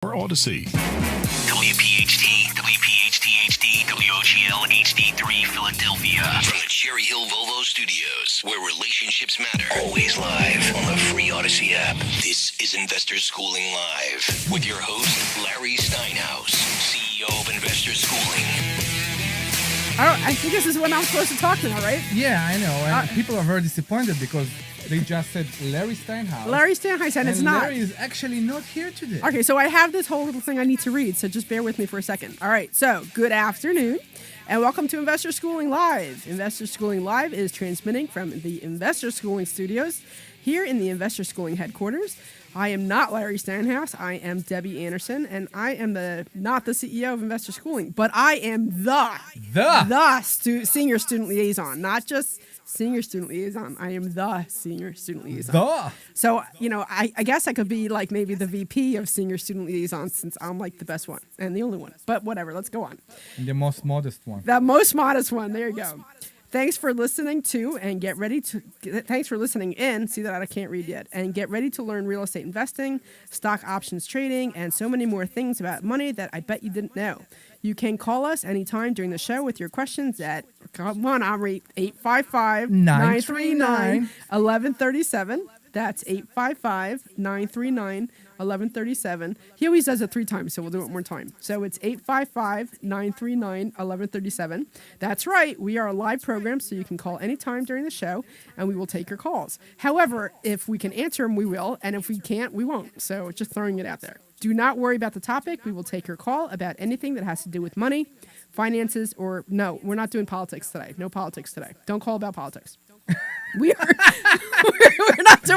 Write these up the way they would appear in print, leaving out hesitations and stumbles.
or Odyssey. WPHT, WPHT HD, WOGL HD3 Philadelphia. From the Cherry Hill Volvo Studios, where relationships matter. Always live on the free Odyssey app. This is Investor Schooling Live with your host, Larry Steinhaus, CEO of Investor Schooling. I think this is when I'm supposed to talk now, right? Yeah, I know. And people are very disappointed because they just said Larry Steinhaus. Larry Steinhaus, and it's not. Larry is actually not here today. Okay, so I have this whole little thing I need to read, so just bear with me for a second. All right, so good afternoon, and welcome to Investor Schooling Live. Investor Schooling Live is transmitting from the Investor Schooling Studios here in the Investor Schooling headquarters. I am not Larry Steinhaus. I am Debbie Anderson, and I am not the CEO of Investor Schooling, but I am the senior student liaison, not just senior student liaison. I am the senior student liaison. So, I guess I could be like maybe the VP of senior student liaison since I'm like the best one and the only one. But whatever, let's go on. And the most modest one. The most modest one. There you go. Thanks for listening to and thanks for listening in. See that I can't read yet. And get ready to learn real estate investing, stock options trading, and so many more things about money that I bet you didn't know. You can call us anytime during the show with your questions at, come on, Omri, 855-939-1137. That's 855-939-1137. He always does it 3 times, so we'll do it one more time. So it's 855-939-1137. That's right. We are a live program, so you can call anytime during the show, and we will take your calls. However, if we can answer them, we will, and if we can't, we won't. So just throwing it out there. Do not worry about the topic. We will take your call about anything that has to do with money, finances, or no, we're not doing politics today. No politics today. Don't call about politics. We are.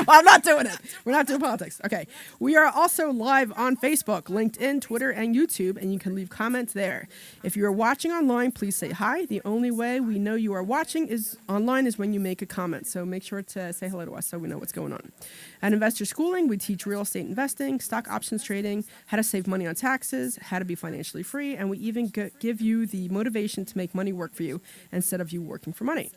I'm not doing it. We're not doing politics. Okay. We are also live on Facebook, LinkedIn, Twitter, and YouTube, and you can leave comments there. If you are watching online, please say hi. The only way we know you are watching is online is when you make a comment. So make sure to say hello to us so we know what's going on. At Investor Schooling, we teach real estate investing, stock options trading, how to save money on taxes, how to be financially free, and we even give you the motivation to make money work for you instead of you working for money.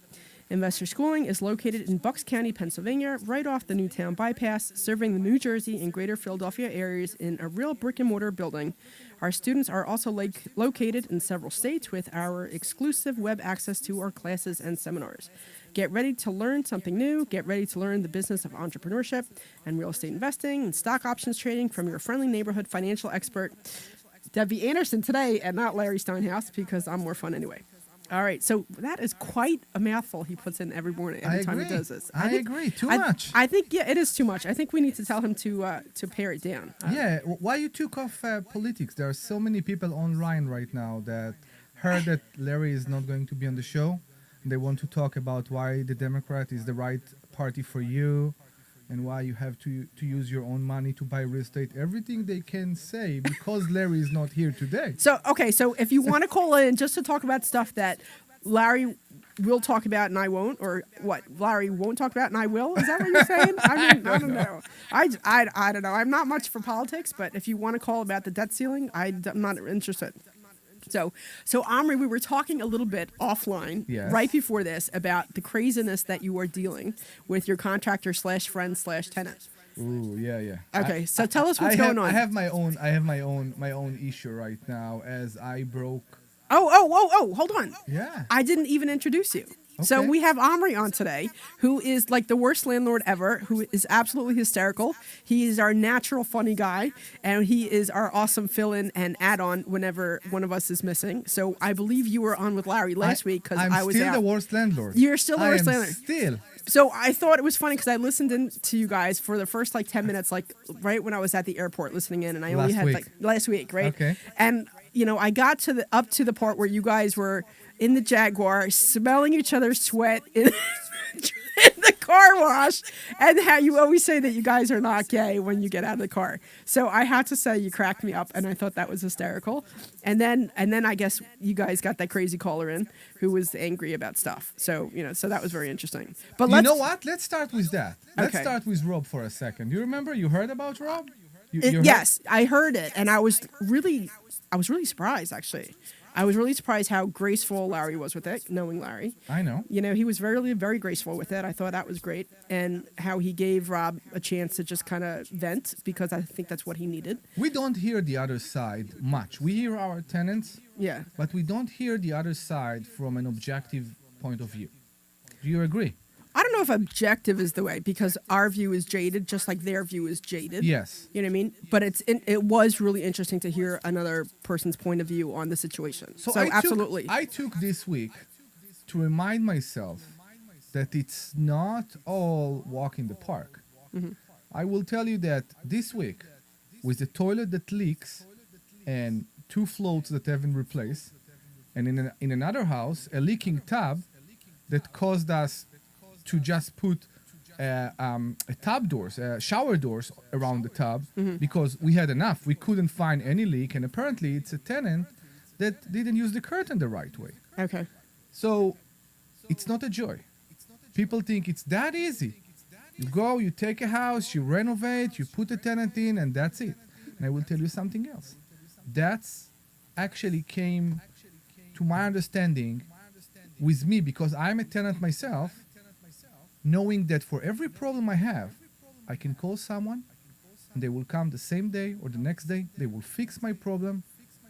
Investor Schooling is located in Bucks County, Pennsylvania, right off the Newtown bypass, serving the New Jersey and greater Philadelphia areas in a real brick-and-mortar building. Our students are also located in several states with our exclusive web access to our classes and seminars. Get ready to learn something new. Get ready to learn the business of entrepreneurship and real estate investing and stock options trading from your friendly neighborhood financial expert, Debbie Anderson, today, and not Larry Steinhaus, because I'm more fun anyway. All right, so that is quite a mouthful he puts in every morning, every time he does this. I agree, too much. I think, yeah, it is too much. I think we need to tell him to pare it down. Why you took off politics? There are so many people online right now that heard that Larry is not going to be on the show. They want to talk about why the Democrat is the right party for you and why you have to use your own money to buy real estate. Everything they can say because Larry is not here today. So if you want to call in just to talk about stuff that Larry will talk about and I won't, or what Larry won't talk about and I will, is that what you're saying? I mean, I don't know. I don't know. I'm not much for politics, but if you want to call about the debt ceiling, I'm not interested. So Omri, we were talking a little bit offline right before this about the craziness that you are dealing with your contractor / friend / tenant. Ooh, yeah. Okay, so tell us what's going on. I have my own issue right now as I broke. Oh, hold on. Yeah. I didn't even introduce you. Okay. So we have Omri on today, who is like the worst landlord ever, who is absolutely hysterical. He is our natural funny guy, and he is our awesome fill-in and add-on whenever one of us is missing. So I believe you were on with Larry last week because I was out. I'm still the worst landlord. You're still the worst landlord. Still. So I thought it was funny because I listened in to you guys for the first 10 minutes, right when I was at the airport listening in, and I only had last week, right? Okay. And I got up to the part where you guys were in the Jaguar, smelling each other's sweat in the car wash, and how you always say that you guys are not gay when you get out of the car. So I had to say you cracked me up, and I thought that was hysterical. And then I guess you guys got that crazy caller in who was angry about stuff. So so that was very interesting. But you know what? Let's start with that. Let's Okay. start with Rob for a second. You remember? You heard about Rob? Yes, I heard it, and I was really surprised actually. I was really surprised how graceful Larry was with it, knowing Larry. I know. You know, he was very, very graceful with it. I thought that was great. And how he gave Rob a chance to just kind of vent, because I think that's what he needed. We don't hear the other side much. We hear our tenants, Yeah. but we don't hear the other side from an objective point of view. Do you agree? I don't know if objective is the way, because our view is jaded, just like their view is jaded. Yes. You know what I mean? But it was really interesting to hear another person's point of view on the situation. So absolutely. I took this week to remind myself that it's not all walk in the park. Mm-hmm. I will tell you that this week, with the toilet that leaks and 2 floats that haven't replaced, and in another house, a leaking tub that caused us to just put shower doors around the tub because we had enough. We couldn't find any leak, and apparently it's a tenant that didn't use the curtain the right way. Okay. So it's not a joy. People think it's that easy. You go, you take a house, you renovate, you put a tenant in, and that's it. And I will tell you something else. That's actually came to my understanding with me, because I'm a tenant myself, knowing that for every problem I have, I can call someone and they will come the same day or the next day. They will fix my problem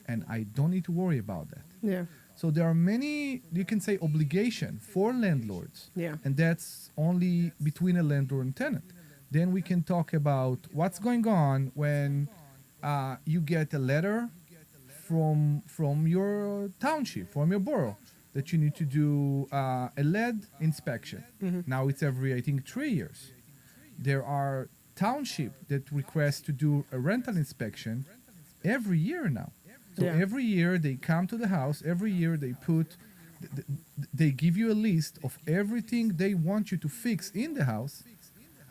and I don't need to worry about that. Yeah. So there are many, you can say, obligation for landlords. Yeah. And that's only between a landlord and tenant. Then we can talk about what's going on when you get a letter from your township, from your borough, that you need to do a lead inspection. Now it's every, I think, 3 years. There are townships that request to do a rental inspection every year now. So Yeah. every year they come to the house, every year they give you a list of everything they want you to fix in the house.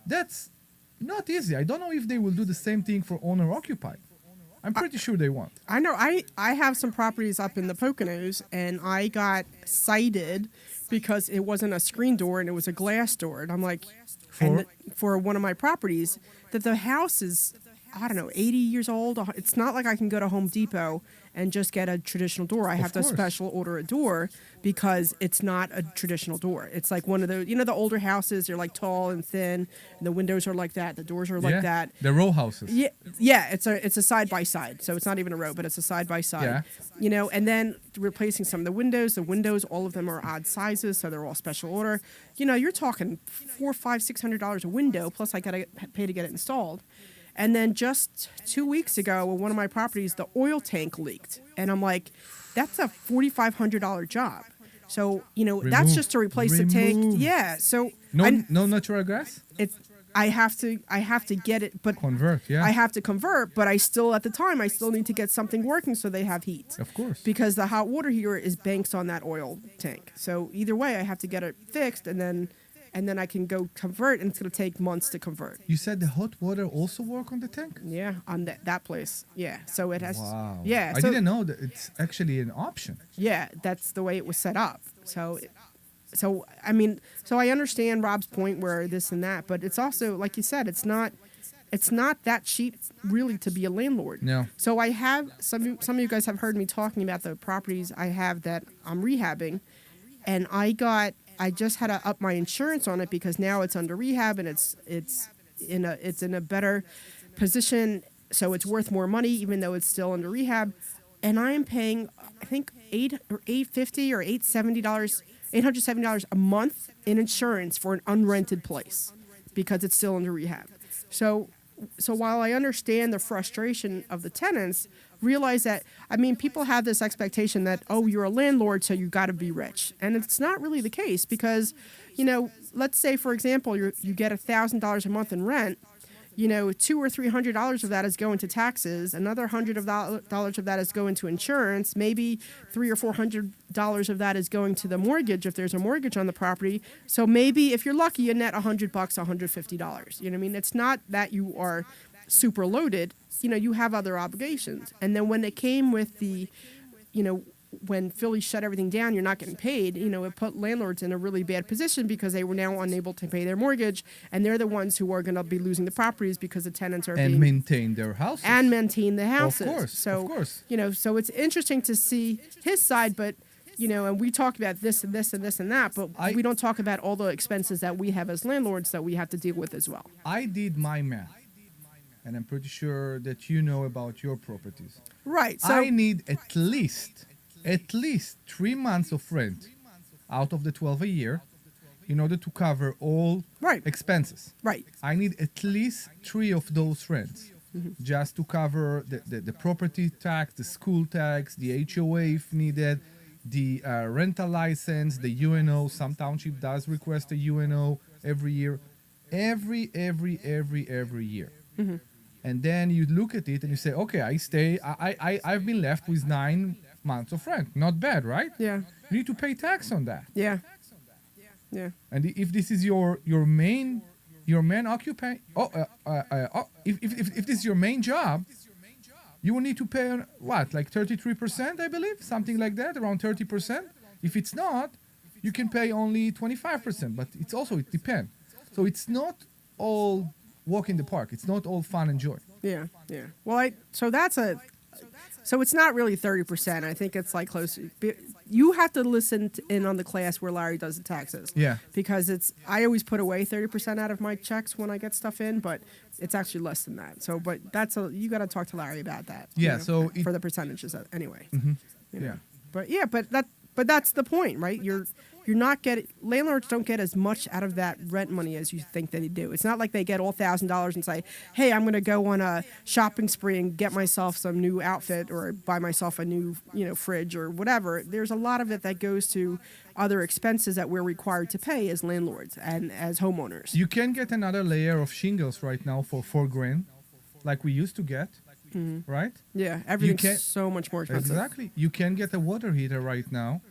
That's not easy. I don't know if they will do the same thing for owner-occupied. I'm pretty sure they won't. I know. I have some properties up in the Poconos, and I got cited because it wasn't a screen door and it was a glass door. And I'm like, for one of my properties, that the house is, I don't know, 80 years old. It's not like I can go to Home Depot and just get a traditional door. I have to special order a door because it's not a traditional door. It's like one of the, the older houses, they're like tall and thin, and the windows are like that, the doors are like that. The row houses. Yeah, it's a side by side. So it's not even a row, but it's a side by side. Yeah. And then replacing some of the windows, all of them are odd sizes, so they're all special order. You're talking $400, $500, $600 a window, plus I gotta pay to get it installed. And then just 2 weeks ago, on one of my properties, the oil tank leaked. And I'm like, that's a $4,500 job. So, that's just to replace the tank. Yeah. So no natural gas? I have to get it, but Convert, yeah. I have to convert, but I still need to get something working so they have heat. Of course. Because the hot water heater is banks on that oil tank. So either way, I have to get it fixed, and then I can go convert, and it's going to take months to convert. You said the hot water also work on the tank? Yeah, on that place. Yeah, so it has. Wow. Yeah, I didn't know that it's actually an option. Yeah, that's the way it was set up. So I understand Rob's point where this and that, but it's also, like you said, it's not that cheap really to be a landlord. No. So I have some of you guys have heard me talking about the properties I have that I'm rehabbing, and I just had to up my insurance on it because now it's under rehab and it's in a better position, so it's worth more money even though it's still under rehab, and I am paying I think $850 or $870 a month in insurance for an unrented place because it's still under rehab. So while I understand the frustration of the tenants, realize that, people have this expectation that, oh, you're a landlord, so you got to be rich. And it's not really the case because, let's say, for example, you get $1,000 a month in rent, $200 or $300 of that is going to taxes. Another $100 of that is going to insurance. Maybe $300 or $400 of that is going to the mortgage if there's a mortgage on the property. So maybe if you're lucky, you net $100, $150. You know what I mean? It's not that you are super loaded. You have other obligations. And then when it came with the, when Philly shut everything down, you're not getting paid. It put landlords in a really bad position because they were now unable to pay their mortgage, and they're the ones who are going to be losing the properties because the tenants are And being maintain their houses. and maintain the houses. Of course, So, of course. So it's interesting to see his side, but and we talk about this and this and this and that, but we don't talk about all the expenses that we have as landlords that we have to deal with as well. I did my math, and I'm pretty sure that you know about your properties. Right. So I need at least 3 months of rent out of the 12 a year in order to cover all Right. expenses. Right. I need at least 3 of those rents just to cover the property tax, the school tax, the HOA if needed, the rental license, the UNO. Some township does request a UNO every year. Every year. And then you look at it and you say, okay, I've been left with 9 months of rent. Not bad, right? Yeah. You need to pay tax on that. Yeah. Yeah. And if this is your main occupation, if this is your main job, you will need to pay what, like 33%, I believe, something like that, around 30%. If it's not, you can pay only 25%. But it depends. So it's not all walk in the park. It's not all fun and joy. Yeah. Yeah. Well, so it's not really 30%. I think it's like close. You have to listen in on the class where Larry does the taxes. Yeah. Because I always put away 30% out of my checks when I get stuff in, but it's actually less than that. So, but you got to talk to Larry about that. Yeah. So for the percentages anyway. yeah. But that's the point, right? You're not getting, landlords don't get as much out of that rent money as you think that they do. It's not like they get all $1,000 and say, hey, I'm going to go on a shopping spree and get myself some new outfit or buy myself a new, fridge or whatever. There's a lot of it that goes to other expenses that we're required to pay as landlords and as homeowners. You can get another layer of shingles right now for $4,000, like we used to get, right? Yeah, everything's so much more expensive. Exactly. You can get a water heater right now.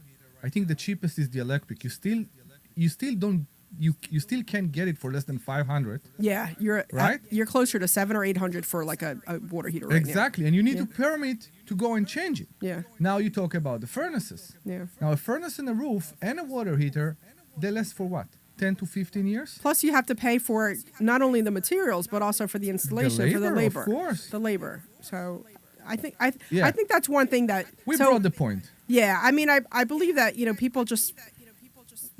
I think the cheapest is the electric. You still can't get it for less than 500. Yeah, you're closer to 700 or 800 for like a water heater right now. Exactly, and you need to permit to go and change it. Yeah. Now you talk about the furnaces. Yeah. Now a furnace and a roof and a water heater, they last for what? 10 to 15 years? Plus you have to pay for not only the materials but also for the installation, for the labor. Of course. The labor. So I think that's one thing that we brought the point. Yeah, I mean, I believe that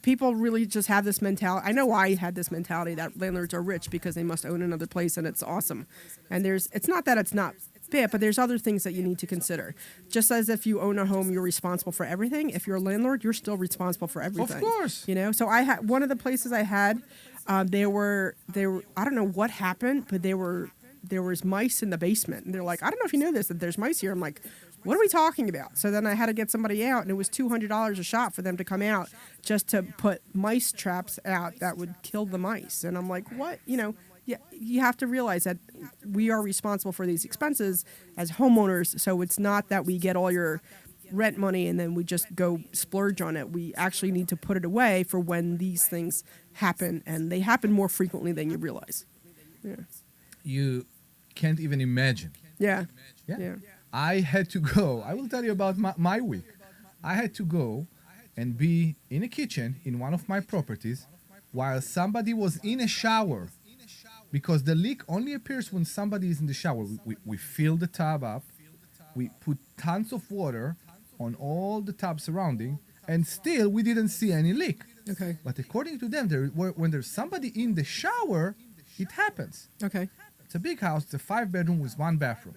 people really just have this mentality. I know I had this mentality that landlords are rich because they must own another place and it's awesome. And it's not that it's not fit, but there's other things that you need to consider. Just as if you own a home, you're responsible for everything. If you're a landlord, you're still responsible for everything. Of course. So I had one of the places I had, they were I don't know what happened, but there was mice in the basement, and they're like, I don't know if you know this, that there's mice here. I'm like, what are we talking about? So then I had to get somebody out, and it was $200 a shot for them to come out just to put mice traps out that would kill the mice. And I'm like, what? You have to realize that we are responsible for these expenses as homeowners. So it's not that we get all your rent money and then we just go splurge on it. We actually need to put it away for when these things happen, and they happen more frequently than you realize. Yeah. You can't even imagine. Yeah. Yeah. I had to go. I will tell you about my week. I had to go and be in a kitchen in one of my properties while somebody was in a shower, because the leak only appears when somebody is in the shower. We fill the tub up. We put tons of water on all the tub surrounding, and still we didn't see any leak. Okay. But according to them, when there's somebody in the shower, it happens. Okay. It's a big house. It's a 5-bedroom with 1 bathroom.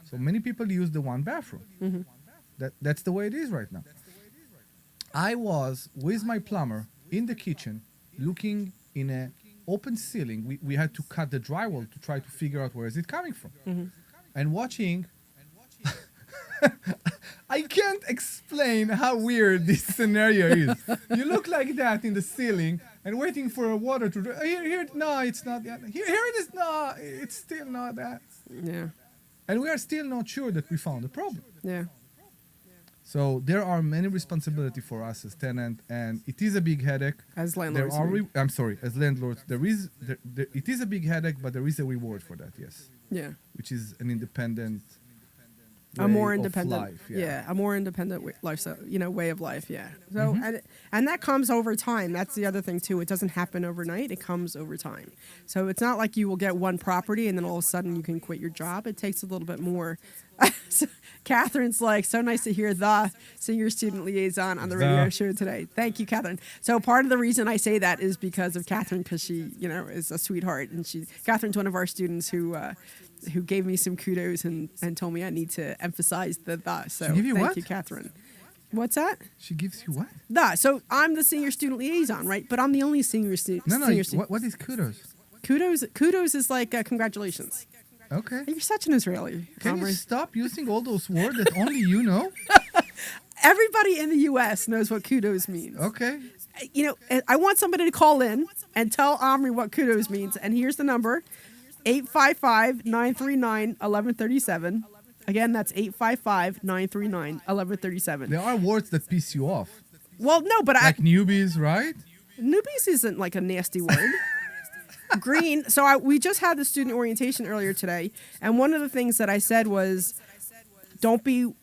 So many people use the 1 bathroom. Mm-hmm. That's the way it is right now. I was with my plumber in the kitchen looking in an open ceiling. We had to cut the drywall to try to figure out where is it coming from. Mm-hmm. And watching, I can't explain how weird this scenario is. You look like that in the ceiling and waiting for a water to... Here, no, it's not that. Here it is. No, it's still not that. Yeah. And we are still not sure that we found the problem. Yeah. So there are many responsibility for us as tenant, and it is a big headache. As landlords. As landlords, it is a big headache, but there is a reward for that, yes. Yeah. Which is an independent a more of independent life. Yeah. a more independent lifestyle, way of life. Yeah. So Mm-hmm. and that comes over time. That's the other thing too. It doesn't happen overnight. It comes over time. So it's not like you will get one property and then all of a sudden you can quit your job. It takes a little bit more. So Catherine's like, so nice to hear the senior student liaison on the radio show today. Thank you, Catherine. So part of the reason I say that is because of Catherine, because she, is a sweetheart, and Catherine's one of our students who gave me some kudos and told me I need to emphasize the. So She give you thank what? you, Catherine. What's that? She gives you what? The. So I'm the senior student liaison, right? But I'm the only senior student. No. What is kudos? Kudos is like congratulations. Okay. You're such an Israeli. Can you Omri. stop using all those words that only you know? Everybody in the U.S. knows what kudos means. Okay. I want somebody to call in and tell Omri what kudos means. And here's the number, 855-939-1137. Again, that's 855-939-1137. There are words that piss you off. Well, no, but Like newbies, right? newbies isn't like a nasty word. Green. So we just had the student orientation earlier today, and one of the things that I said was, don't be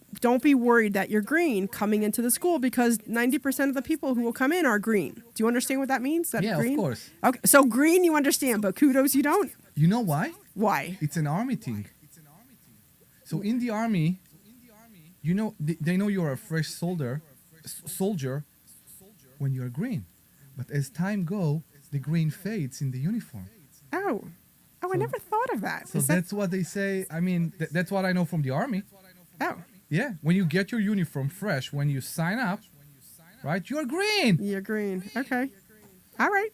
worried that you're green coming into the school, because 90% of the people who will come in are green. Do you understand what that means? That Yeah, green? of course. Okay, so green you understand, but kudos you don't. You know why? Why? It's an army thing. So in the army, they know you're a fresh soldier when you're green. But as time goes, the green fades in the uniform. Oh, I never thought of that. So Is that- that's what they say. I mean, that's what I know from the army. Oh, Yeah, when you get your uniform fresh, when you sign up, right, you're green. you're green. Okay. All right.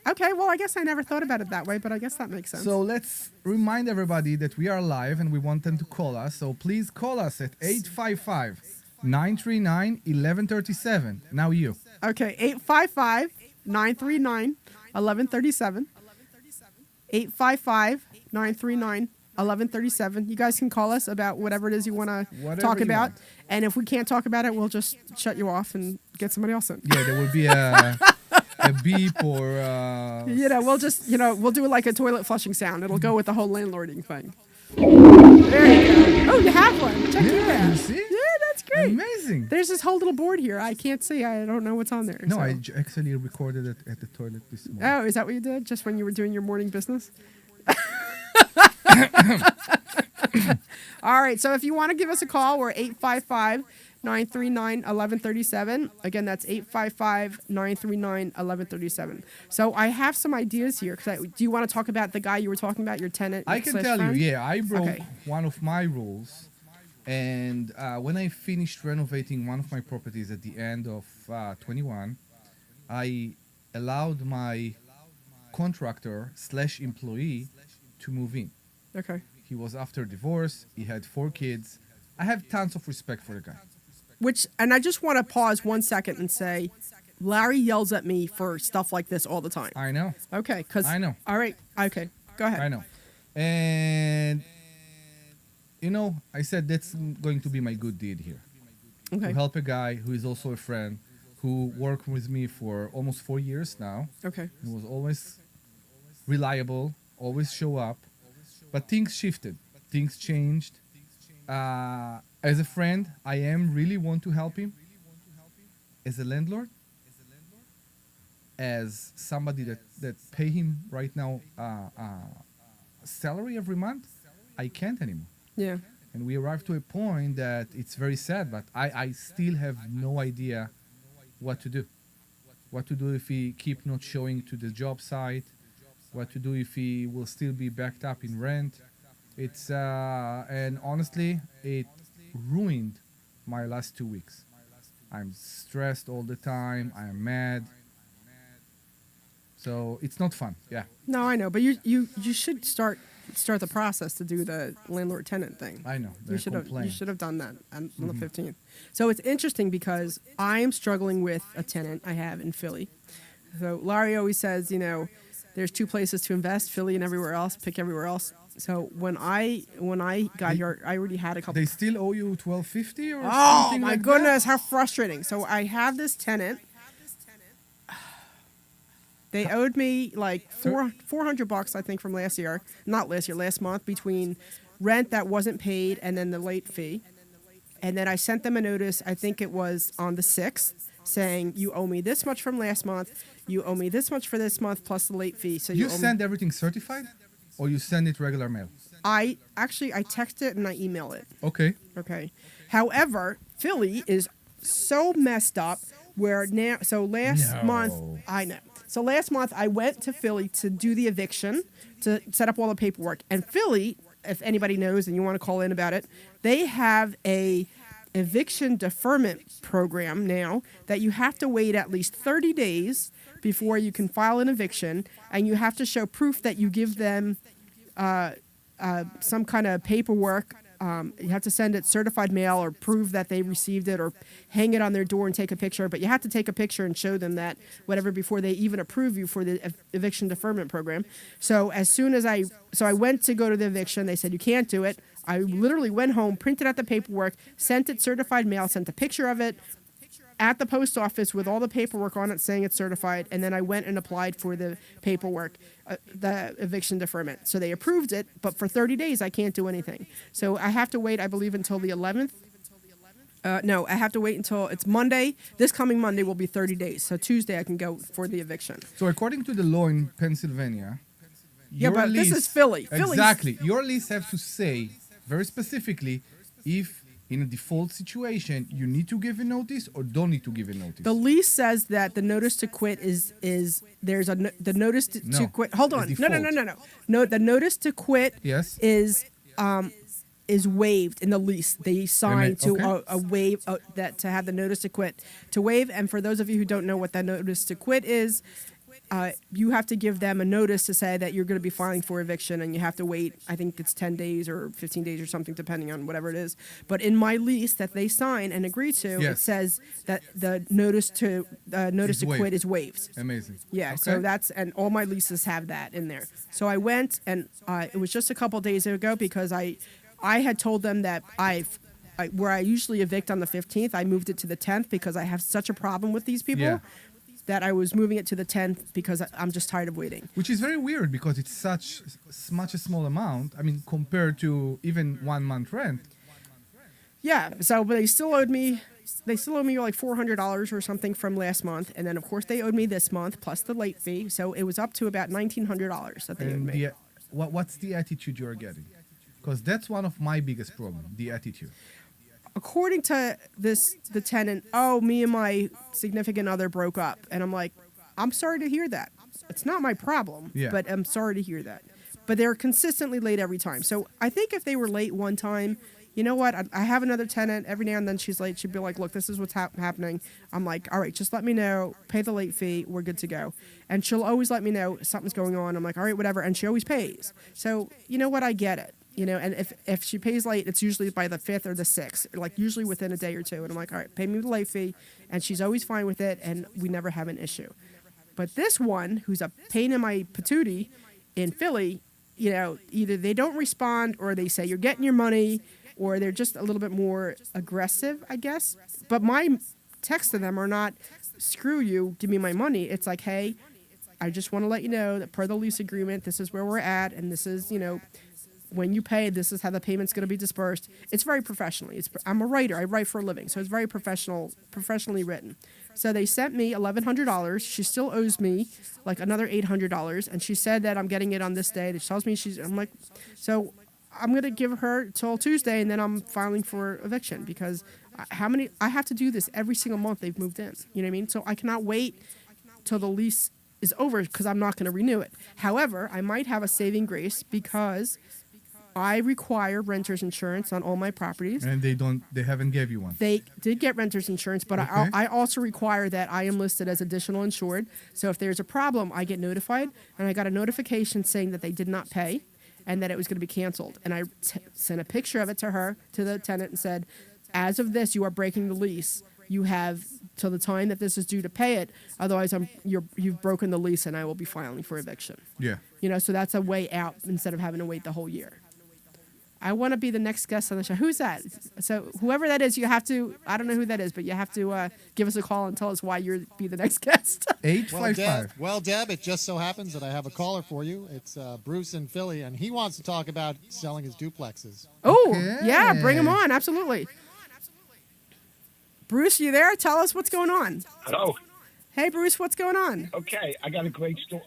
Okay, well, I guess I never thought about it that way, but I guess that makes sense. So let's remind everybody that we are live and we want them to call us. So please call us at 855-939-1137. Now you. Okay, 855-939-1137. 855-939-1137. You guys can call us about whatever it is you want to Whatever talk you about. want. And if we can't talk about it, we'll just shut you off and get somebody else in. Yeah, there will be a beep or... We'll just, we'll do like a toilet flushing sound. It'll go with the whole landlording thing. There you go. Oh, you have one. Check it Yeah, out. you see? Yeah, that's great. Amazing. There's this whole little board here. I can't see. I don't know what's on there. No, so. I actually recorded it at the toilet this morning. Oh, is that what you did? Just when you were doing your morning business? All right. So if you want to give us a call, we're 855-939-1137. Again, that's 855-939-1137. So I have some ideas here. Do you want to talk about the guy you were talking about, your tenant? I can slash tell friend? you, yeah, I broke Okay. one of my rules. And when I finished renovating one of my properties at the end of 21, I allowed my contractor / employee to move in. Okay. He was after divorce. He had 4 kids. I have tons of respect for the guy. And I just want to pause 1 second and say, Larry yells at me for stuff like this all the time. I know. Okay. I know. All right. Okay. Go ahead. I know. And, I said that's going to be my good deed here. Okay. To help a guy who is also a friend who worked with me for almost 4 years now. Okay. He was always reliable, always show up. But things shifted. Things changed. As a friend, I really want to help him. As a landlord, as somebody that pay him right now salary every month, I can't anymore. Yeah. And we arrived to a point that it's very sad, but I still have no idea what to do. What to do if he keep not showing to the job site. What to do if he will still be backed up in rent. It's and honestly, it ruined my last 2 weeks. I'm stressed all the time. I'm mad. So it's not fun. Yeah. No, I know, but you should start the process to do the landlord tenant thing. I know. You should have done that on the 15th. So it's interesting because I am struggling with a tenant I have in Philly. So Larry always says, there's 2 places to invest, Philly and everywhere else. Pick everywhere else. So when I got here, I already had a couple. They still owe you $12.50 or Oh something my like goodness, how frustrating! So I have this tenant. They owed me like $400, I think, from last year. Not last year, last month, between rent that wasn't paid, and then the late fee. And then I sent them a notice, I think it was on the 6th, saying, you owe me this much from last month, you owe me this much for this month, plus the late fee. So You owe me. send everything certified, or you send it regular mail? I text it and I email it. Okay. Okay. However, Philly is so messed up where now, so last No. month, I know. So last month I went to Philly to do the eviction, to set up all the paperwork. And Philly, if anybody knows and you want to call in about it, they have a eviction deferment program now that you have to wait at least 30 days before you can file an eviction, and you have to show proof that you give them some kind of paperwork. You have to send it certified mail or prove that they received it, or hang it on their door and take a picture. But you have to take a picture and show them that, whatever, before they even approve you for the eviction deferment program. So as soon as I went to go to the eviction, they said, you can't do it. I literally went home, printed out the paperwork, sent it certified mail, sent a picture of it at the post office with all the paperwork on it saying it's certified, and then I went and applied for the paperwork, the eviction deferment. So they approved it, but for 30 days I can't do anything. So I have to wait, I believe, until the 11th. No, I have to wait until it's Monday. This coming Monday will be 30 days. So Tuesday I can go for the eviction. So according to the law in Pennsylvania, Yeah, your but this is Philly. Philly's- Exactly. Your lease have to say very specifically if in a default situation you need to give a notice or don't need to give a notice. The lease says that the notice to quit is there's the notice to No, quit. Hold on, it's no. default. No, the notice to quit Yes. is waived in the lease. They sign to okay. a waive that to have the notice to quit to waive. And for those of you who don't know what that notice to quit is, you have to give them a notice to say that you're going to be filing for eviction, and you have to wait. I think it's 10 days or 15 days or something, depending on whatever it is. But in my lease that they sign and agree to, it Yes. says that the notice to It's quit waived. is waived. Amazing. Yeah, Okay. so that's, and all my leases have that in there. So I went, and it was just a couple days ago, because I had told them that where I usually evict on the 15th, I moved it to the 10th because I have such a problem with these people. Yeah. That I was moving it to the 10th because I'm just tired of waiting. Which is very weird because it's such a small amount. I mean, compared to even 1 month rent. Yeah, so but they still owed me like $400 or something from last month, and then of course they owed me this month plus the late fee, so it was up to about $1,900 that they owed And me. what's the attitude you're getting? Because that's one of my biggest problems, the attitude. According to the tenant, me and my significant other broke up, and I'm like, I'm sorry to hear that. It's not my problem, Yeah. but I'm sorry to hear that. But they're consistently late every time. So I think if they were late one time, you know what? I have another tenant. Every now and then she's late. She'd be like, look, this is what's happening. I'm like, all right, just let me know. Pay the late fee. We're good to go. And she'll always let me know something's going on. I'm like, all right, whatever. And she always pays. So you know what? I get it. You know, and if she pays late, it's usually by the 5th or the 6th, like usually within a day or two. And I'm like, all right, pay me the late fee. And she's always fine with it, and we never have an issue. But this one, who's a pain in my patootie in Philly, you know, either they don't respond, or they say you're getting your money, or they're just a little bit more aggressive, I guess. But my texts to them are not, screw you, give me my money. It's like, hey, I just want to let you know that per the lease agreement, this is where we're at, and this is, you know, when you pay, this is how the payment's going to be dispersed. It's very professionally. I'm a writer. I write for a living, so it's very professionally written. So they sent me $1,100. She still owes me like another $800, and she said that I'm getting it on this day. She tells me I'm like, so I'm going to give her till Tuesday, and then I'm filing for eviction, because I have to do this every single month they've moved in. You know what I mean? So I cannot wait till the lease is over, because I'm not going to renew it. However, I might have a saving grace, because I require renter's insurance on all my properties. And they haven't gave you one. They did get renter's insurance, but Okay. I also require that I am listed as additional insured. So if there's a problem, I get notified, and I got a notification saying that they did not pay and that it was going to be canceled. And I sent a picture of it to the tenant, and said, as of this, you are breaking the lease. You have till the time that this is due to pay it. Otherwise, you've broken the lease, and I will be filing for eviction. Yeah. You know, so that's a way out instead of having to wait the whole year. I want to be the next guest on the show. Who's that? So whoever that is, you have to. I don't know who that is, but you have to give us a call and tell us why you're be the next guest. 855. Deb, it just so happens that I have a caller for you. It's Bruce in Philly, and he wants to talk about selling his duplexes. Oh, Okay. yeah, bring him on. Absolutely. Bruce, you there? Tell us what's going on. Hello. Hey, Bruce, what's going on? Okay, I got a great story.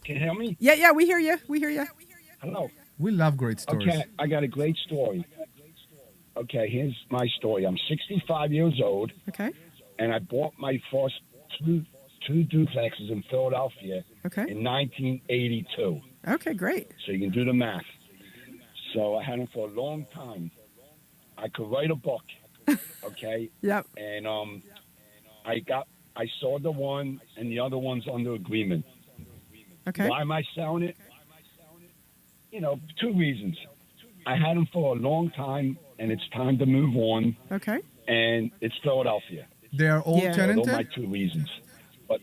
Can you hear me? Yeah, we hear you. We hear you. Hello. We love great stories. Okay, I got a great story. Okay, here's my story. I'm 65 years old, Okay. and I bought my first two duplexes in Philadelphia Okay. in 1982. Okay, great. So you can do the math. So I had them for a long time. I could write a book, okay? Yep. And I sold the one, and the other one's under agreement. Okay. Why am I selling it? You know, two reasons. I had them for a long time, and it's time to move on, Okay. and it's Philadelphia. They are all Yeah. So those are my tenanted? two reasons. But,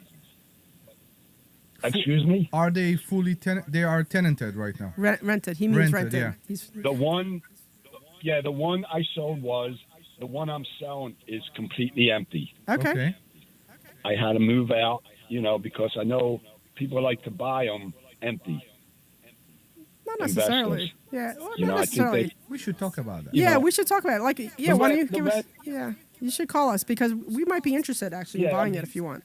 excuse me? Are they fully tenanted? They are tenanted right now. Rented. He means rented. Rented, yeah. He's The one I sold was, the one I'm selling is completely empty. okay. I had to move out, you know, because I know people like to buy them empty. Not necessarily. investors. Yeah. Well, You not know, I think necessarily. We should talk about that. Yeah, know, we should talk about it. Like, yeah, why don't you the give us? rent- Yeah, you should call us because we might be interested actually in Yeah, buying I it mean- if you want.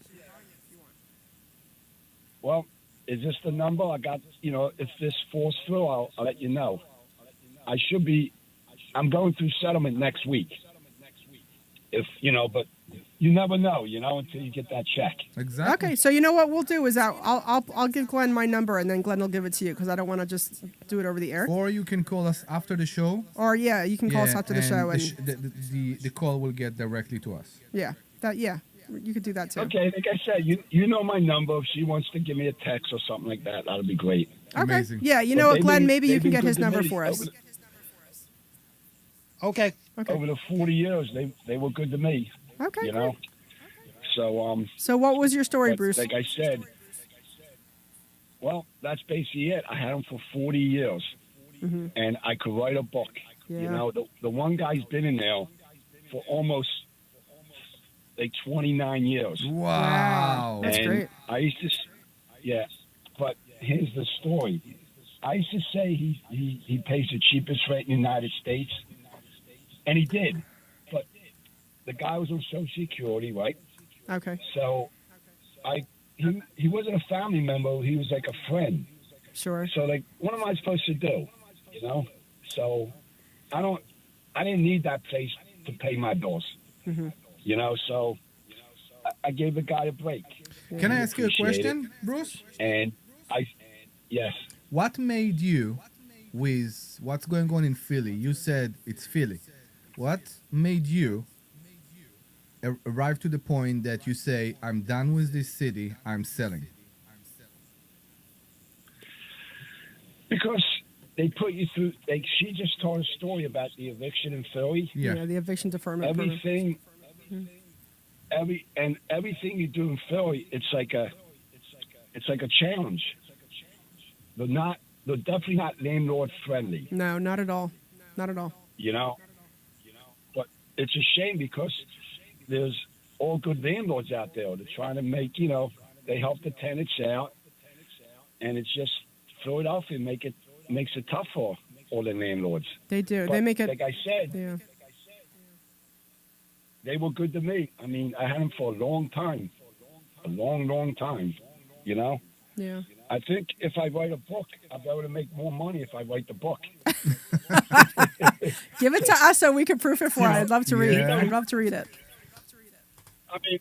Well, is this the number? I got, you know, if this falls through, I'll let you know. I'm going through settlement next week. If, you know, but you never know, you know, until you get that check. Exactly. Okay, so you know what we'll do is I'll give Glenn my number and then Glenn will give it to you because I don't want to just do it over the air. Or you can call us after the show. Or yeah, you can call us Yeah, after the show and the call will get directly to us. yeah, you could do that too. Okay, like I said, you know my number. If she wants to give me a text or something like that, that'll be great. Okay. Amazing. Yeah, you But know what, they've Glenn? been- Maybe you they've can been get his good to number me for us. Okay. Okay. Over the 40 years, they were good to me, Okay. you great. know. So So what was your story, but Bruce? like I said, well, that's basically it. I had them for 40 years, and I could write a book. Yeah. You know, the one guy's been in there for almost like 29 years. Wow. That's and great. I used to, yeah, but here's the story. I used to say he pays the cheapest rate in the United States, and he did. But the guy was on Social Security, right? Okay. So he wasn't a family member. He was like a friend. Sure. So like, what am I supposed to do? You know? So I didn't need that place to pay my bills. You know, so I gave the guy a break. Can I ask you a Appreciate question, Bruce? And yes. What made you, with what's going on in Philly, you said it's Philly. What made you arrive to the point that you say, I'm done with this city, I'm selling? Because they put you through, like she just told a story about the eviction in Philly. Yeah. The eviction deferment program. Everything, everything you do in Philly, it's like a challenge. They're definitely not landlord friendly, No, not at all. Not at all. you know. But it's a shame because there's all good landlords out there. They're trying to make, you know, they help the tenants out, and it's just Philadelphia makes it tough for all the landlords. They do. But They make it. like I said, Yeah. they were good to me. I mean, I had them for a long time, long time, you know. Yeah. I think if I write a book, I'll be able to make more money if I write the book. Give it to us so we can proof it for you. I'd love to read. Yeah. I'd love to read it. I mean,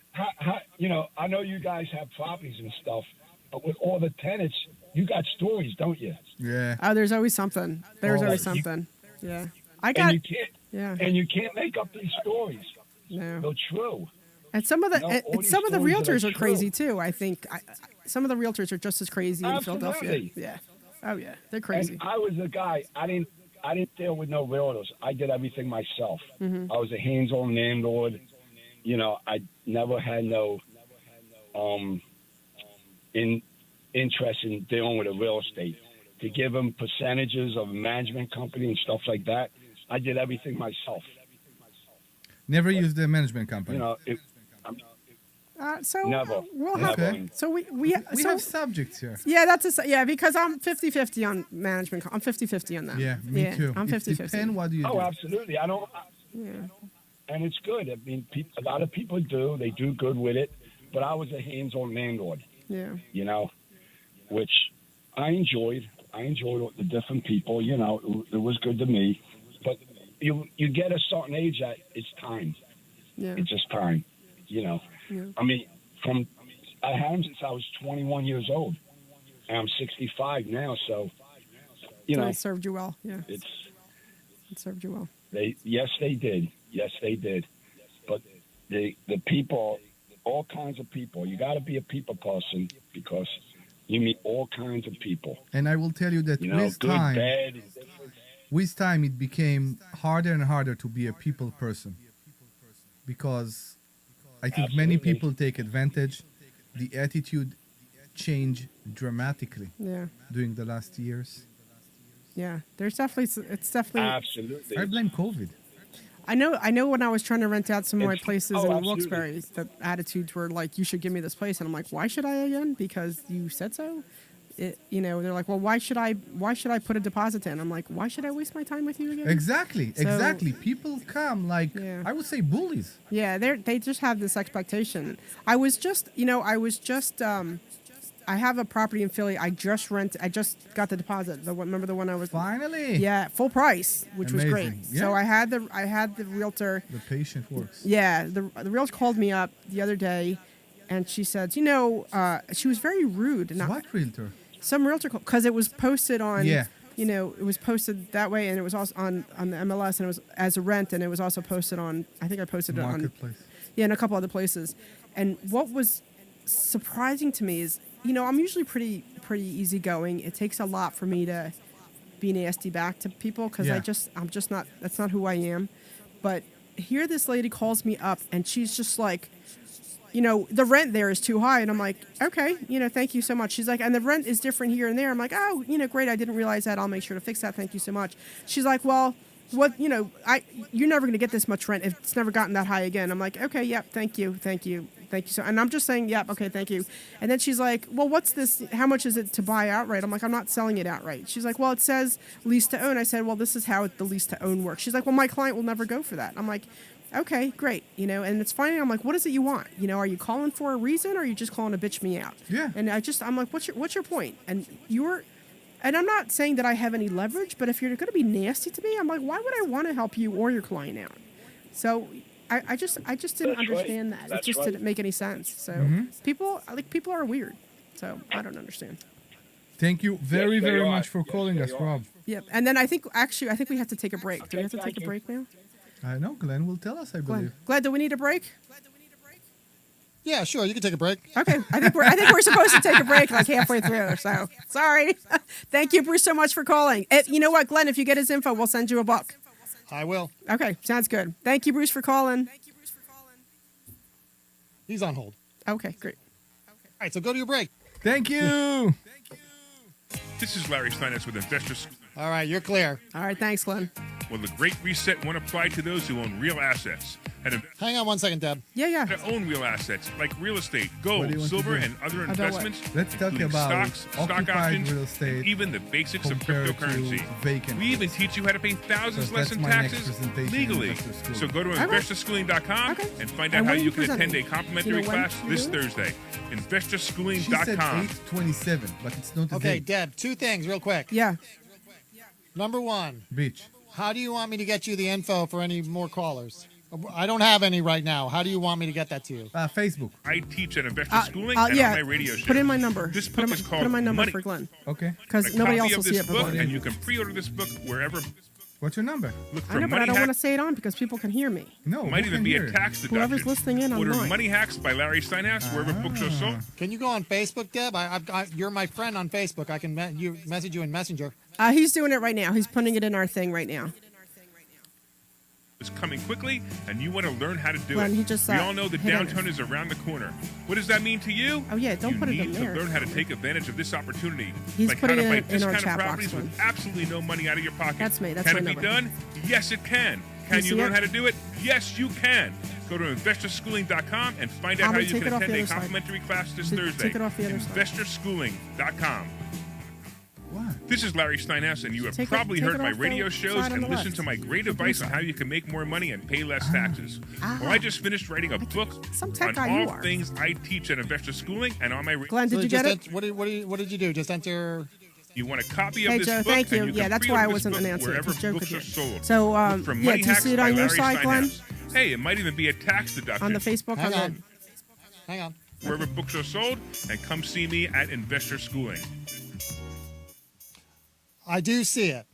you know, I know you guys have properties and stuff, but with all the tenants, you got stories, don't you? Yeah. Oh, there's always something. There's Oh, always you- something. Yeah. I And got. you can't, Yeah. and you can't make up these stories. No. They're true. And some of the You know, all these some of the stories that realtors are are true. crazy too. I think some of the realtors are just as crazy in Philadelphia. Absolutely. Yeah. Oh yeah, they're crazy. And I was a guy. I didn't deal with no realtors. I did everything myself. I was a hands-on landlord. You know, I never had no interest in dealing with a real estate. to give them percentages of a management company and stuff like that. I did everything myself. Never used the management company. You know, So never. we'll never. have. Okay. So we We so, have subjects here. yeah, yeah, because I'm 50-50 on management. I'm 50-50 on that. Yeah, me too. I'm It 50-50. depends what do you Oh, do. absolutely. I don't. Yeah. And it's good. I mean, a lot of people do. They do good with it. But I was a hands-on landlord, Yeah. you know, which I enjoyed. I enjoyed the different people. You know, it was good to me. But you get a certain age that it's time. Yeah. It's just time. You know. Yeah. I mean, I had him since I was 21 years old, and I'm 65 now. So, you know, It served you well. Yeah. it's It served you well. Yes, they did. Yes, they did. But the people, all kinds of people. You got to be a people person because you meet all kinds of people. And I will tell you that You know, with good, time, bad, and different. with time, it became harder and harder to be a people person because I think many Absolutely. people take advantage. The attitude changed dramatically Yeah. during the last years. Yeah. It's definitely. Absolutely. I blame COVID. I know when I was trying to rent out some of my It's- places oh, in absolutely. Wilkes-Barre, the attitudes were like, you should give me this place. And I'm like, why should I again? Because you said so? They're like, well, why should I put a deposit in? I'm like, why should I waste my time with you again? Exactly, So- exactly. People come like, Yeah. I would say bullies. Yeah, they just have this expectation. I have a property in Philly. I just got the deposit. Remember the one I was. Finally. Yeah, full price, which was great. Amazing. So Yeah. I had the realtor. The patient works. Yeah, the realtor called me up the other day, and she said, she was very rude. And What realtor? some realtor because it was posted on. Yeah. It was posted that way, and it was also on the MLS, and it was as a rent, and it was also posted on. I think I posted it on. Marketplace. Yeah, and a couple other places. And what was surprising to me is, I'm usually pretty easygoing. It takes a lot for me to be nasty back to people because Yeah. I'm just not. That's not who I am. But here, this lady calls me up, and she's just like, the rent there is too high, and I'm like, okay, thank you so much. She's like, and the rent is different here and there. I'm like, oh, great. I didn't realize that. I'll make sure to fix that. Thank you so much. She's like, well, what, you're never going to get this much rent if it's never gotten that high again. I'm like, okay, yep, thank you. So, and I'm just saying, yep, okay, thank you. And then she's like, well, what's this? How much is it to buy outright? I'm like, I'm not selling it outright. She's like, well, it says lease to own. I said, well, this is how the lease to own works. She's like, well, my client will never go for that. I'm like, okay, great. And it's fine. I'm like, what is it you want? Are you calling for a reason, or are you just calling to bitch me out? Yeah. And I'm like, what's your point? And I'm not saying that I have any leverage, but if you're going to be nasty to me, I'm like, why would I want to help you or your client out? So I just didn't That's right. understand that. It That's just right. didn't make any sense. So people are weird. So I don't understand. Thank you very, Yes, they very are. much for Yes, calling they us, are. Rob. Yep. And then I think we have to take a break. Do we Okay, have to take thank a you. break now? I know Glenn will tell us, I believe. Glenn, do we need a break? Yeah, sure. You can take a break. Okay, I think we're supposed to take a break like halfway through. So sorry. Thank you, Bruce, so much for calling. You know what, Glenn? If you get his info, we'll send you a buck. I will. Okay, sounds good. Thank you, Bruce, for calling. He's on hold. Okay, great. All right, so go to your break. Thank you. This is Larry Steinitz with Investors. All right, you're clear. All right, thanks, Glenn. Will the Great Reset won't apply to those who own real assets and Hang on one second, Deb. Yeah. own real assets like real estate, What gold, do you want to silver, do? and other About what? investments. Let's talk including about stocks, stock occupied options, real estate and even the basics of compared to cryptocurrency. vacant We even real teach you how to pay thousands So less that's in my next taxes presentation in legally. Investor School. So go to Okay. investorschooling.com Okay. and find And out how when are you you can attend a presenting? complimentary Do you know when class you're this doing it? Thursday. She said Investorschooling.com. 8:27, but it's not a Okay, date. Deb, two things real quick. Yeah. Number one, Bitch. how do you want me to get you the info for any more callers? I don't have any right now. How do you want me to get that to you? Facebook. I teach at Investor Schooling and yeah. on my radio show. Put in my number. This put book in is put called in my number Money. for Glenn Okay. because A nobody copy else of will see this it but book, Glenn. and you can pre-order this book wherever. What's your number? Look I for know, but I Money don't want to Hacks. say it on because people can hear me. No. Might who even can be hear a it? tax deduction. Whoever's listening in Order online. Money Hacks by Larry Steinhaus wherever books are sold. Can you go on Facebook, Deb? You're my friend on Facebook. I can message you in Messenger. He's doing it right now. He's putting it in our thing right now. is coming quickly, and you want to learn how to do Glenn, it. he just, we all know the hit downturn is around the corner. What does that mean to you? Oh, yeah, don't you put it need in to there. learn how to take advantage of this opportunity. He's like putting how to buy it in our discounted chat box, properties Glenn. with absolutely no money out of your pocket. That's me. That's can my it be number. done? Yes, it can. Can You you see learn it? how to do it? Yes, you can. Go to investorschooling.com and find out I'm how gonna you take can it off attend the a other side. complimentary class this Take Thursday. it off the other side. Investorschooling.com. What? This is Larry Steinhaus, and you have Take it- probably take heard it my off the radio shows side on and the listened left. to my great The blue advice on side. how you can make more money and pay less taxes. Well, I just finished writing a book some tech on guy you all are. things I teach at Investor Schooling and on my. Glenn, So did you get just it? what did you do? Just enter. You want a copy Hey, of this Joe, book? thank you. And Yeah, can that's why I pre-order this wasn't book announcing it. wherever Just joke books with are you. sold. So, Look for yeah, Money do you Hacks see it by on your Larry side, Glenn? Steinhaus. Hey, it might even be a tax deduction. On the Facebook? Hang on on. the- Hang on. Wherever books are sold, and come see me at Investor Schooling. I do see it.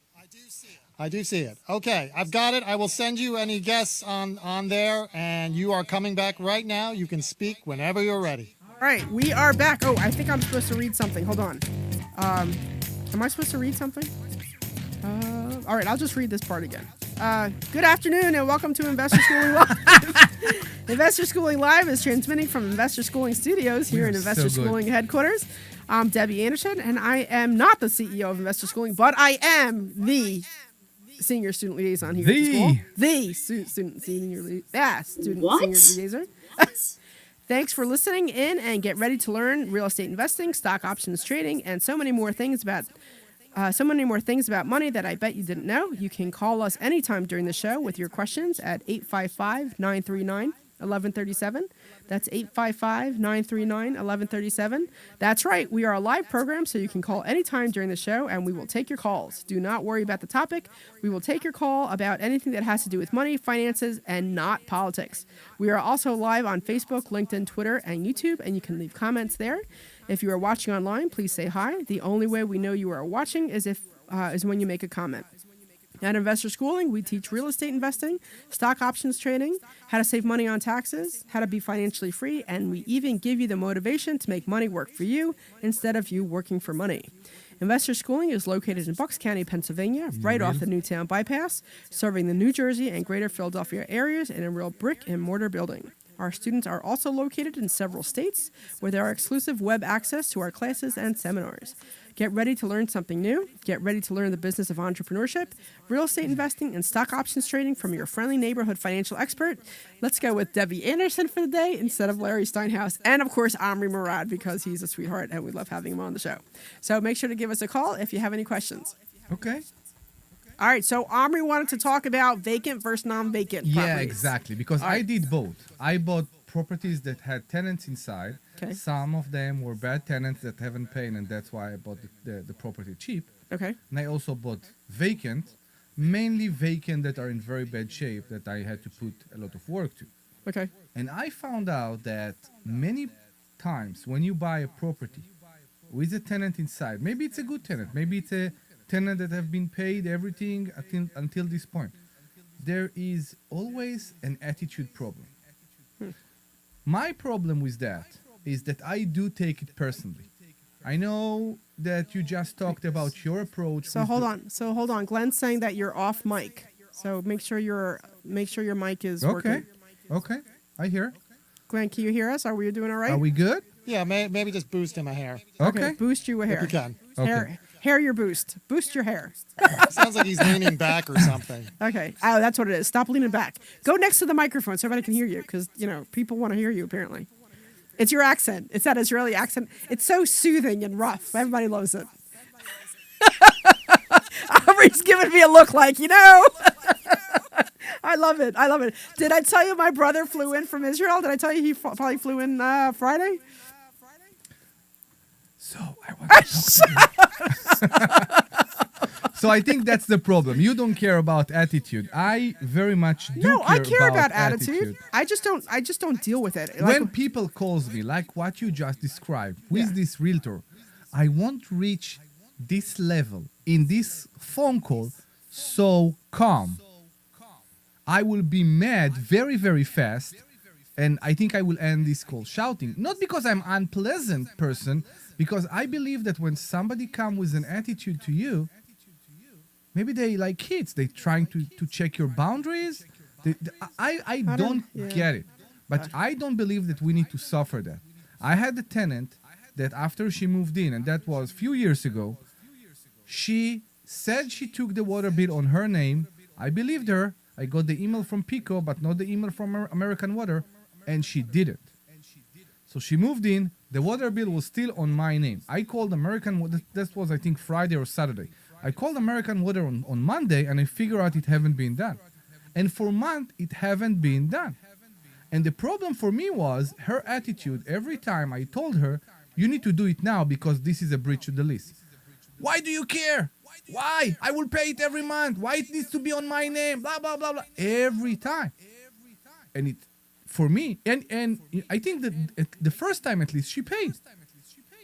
I do see it. Okay, I've got it. I will send you any guests on there, and you are coming back right now. You can speak whenever you're ready. All right, we are back. Oh, I think I'm supposed to read something. Hold on. Am I supposed to read something? All right, I'll just read this part again. Good afternoon and welcome to Investor Schooling Live. Investor Schooling Live is transmitting from Investor Schooling Studios here in are Investor so good. Schooling headquarters. I'm Debbie Anderson, and I am not the CEO of Investor Schooling, but I am the senior student liaison here at the school. The student senior senior liaison. Thanks for listening in, and get ready to learn real estate investing, stock options trading, and so many more things about money that I bet you didn't know. You can call us anytime during the show with your questions at 855-939-1137. That's 855-939-1137. That's right. We are a live program, so you can call anytime during the show, and we will take your calls. Do not worry about the topic. We will take your call about anything that has to do with money, finances, and not politics. We are also live on Facebook, LinkedIn, Twitter, and YouTube, and you can leave comments there. If you are watching online, please say hi. The only way we know you are watching is when you make a comment. At Investor Schooling, we teach real estate investing, stock options trading, how to save money on taxes, how to be financially free, and we even give you the motivation to make money work for you instead of you working for money. Investor Schooling is located in Bucks County, Pennsylvania, right off the Newtown Bypass, serving the New Jersey and greater Philadelphia areas in a real brick and mortar building. Our students are also located in several states where there are exclusive web access to our classes and seminars. Get ready to learn something new. Get ready to learn the business of entrepreneurship, real estate investing, and stock options trading from your friendly neighborhood financial expert. Let's go with Debbie Anderson for the day instead of Larry Steinhaus. And, of course, Omri Murad, because he's a sweetheart and we love having him on the show. So make sure to give us a call if you have any questions. Okay. All right, so Omri wanted to talk about vacant versus non-vacant properties. Yeah, exactly. Because I did both. I bought properties that had tenants inside. Okay. Some of them were bad tenants that haven't paid, and that's why I bought the property cheap. Okay. And I also bought vacant, mainly vacant that are in very bad shape that I had to put a lot of work to. Okay. And I found out that many times when you buy a property with a tenant inside, maybe it's a good tenant, maybe it's a tenant that have been paid everything until this point, there is always an attitude problem. My problem with that is that I do take it personally. I know that you just talked about your approach. So hold on. Glenn's saying that you're off mic. So make sure your mic is Okay. working. Okay. I hear. Glenn, can you hear us? Are we doing all right? Are we good? Yeah, maybe just boost him a hair Okay. Boost you a hair. if you can. Okay. Hair your boost. Boost your hair. Sounds like he's leaning back or something. Okay. Oh, that's what it is. Stop leaning back. Go next to the microphone so everybody can hear you, because people want to hear you apparently. It's your accent. It's that Israeli accent. It's so soothing and rough. Everybody loves it. Aubrey's giving me a look like, I love it. I love it. Did I tell you my brother flew in from Israel? Did I tell you he probably flew in Friday? So I want to talk to you. So I think that's the problem. You don't care about attitude. I very much do No, I care about attitude. attitude. I just don't deal with it. When people calls me, like what you just described, with this realtor, I won't reach this level in this phone call so calm. I will be mad very, very fast, and I think I will end this call shouting. Not because I'm an unpleasant person, because I believe that when somebody comes with an attitude to you, maybe they like kids. They're trying to check your boundaries. I don't get it. But I don't believe that we need to suffer that. I had a tenant that after she moved in, and that was a few years ago, she said she took the water bill on her name. I believed her. I got the email from Pico, but not the email from American Water, and she didn't. So she moved in. The water bill was still on my name. I called American Water. That was, I think, Friday or Saturday. I called American Water on Monday, and I figured out it haven't been done. And for a month, it haven't been done. And the problem for me was her attitude. Every time I told her, you need to do it now because this is a breach of the lease. Why do you care? Why? I will pay it every month. Why it needs to be on my name? Blah, blah, blah, blah. Every time. And it, for me, and I think that the first time at least, she paid.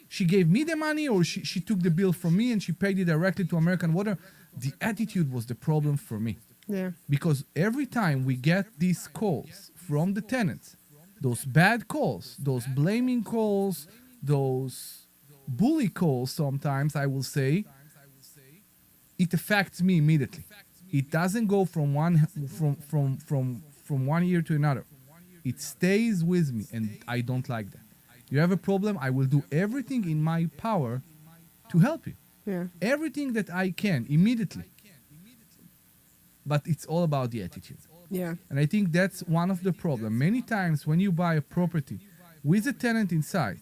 She gave me the money, or she took the bill from me and she paid it directly to American Water. The attitude was the problem for me. Yeah. Because every time we get these calls from the tenants, those bad calls, those blaming calls, those bully calls sometimes, I will say, it affects me immediately. It doesn't go from one year to another. It stays with me, and I don't like that. You have a problem, I will do everything in my power to help you. Yeah. Everything that I can immediately. But it's all about the attitude. Yeah. And I think that's one of the problems. Many times when you buy a property with a tenant inside,